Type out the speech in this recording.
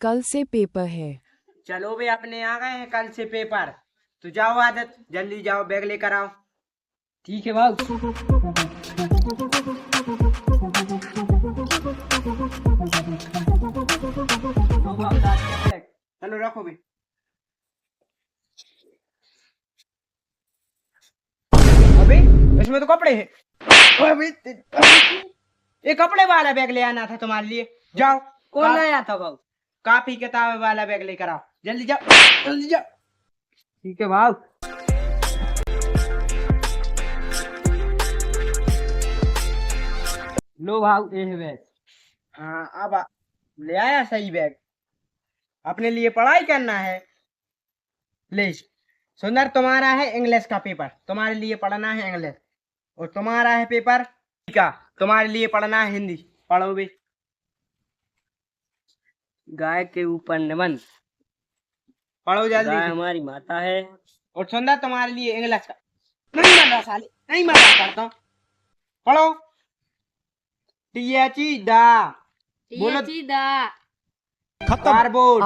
कल से पेपर है। चलो वे अपने आ गए हैं कल से पेपर। तो जाओ आदत, जल्दी जाओ बैग लेकर आओ। ठीक है भाऊ। चलो रखो भी। अबे इसमें तो कपड़े हैं। ये कपड़े वाला बैग ले आना था तुम्हारे लिए। जाओ। कौन लाया था भाऊ? कापी किताब वाला बैग लेकर आओ, जल्दी जाओ जल्दी जाओ। ठीक है भाऊ। लो भाऊ ये है बैग। हाँ अब ले आया सही बैग। अपने लिए पढ़ाई करना है। ले सुंदर, तुम्हारा है इंग्लिश का पेपर, तुम्हारे लिए पढ़ना है इंग्लिश। और तुम्हारा है पेपर का, तुम्हारे लिए पढ़ना है हिंदी। पढ़ो भी। गाय के ऊपर निबंध। पढ़ो जल्दी गाय से। हमारी माता है। और सुंदर तुम्हारे लिए इंग्लिश का। नहीं मर रहा साले, नहीं मर रहा, पढ़ता हूँ। पढ़ो। टी एच ई दा। बोलो। टीएचई दा। कार्डबोर्ड।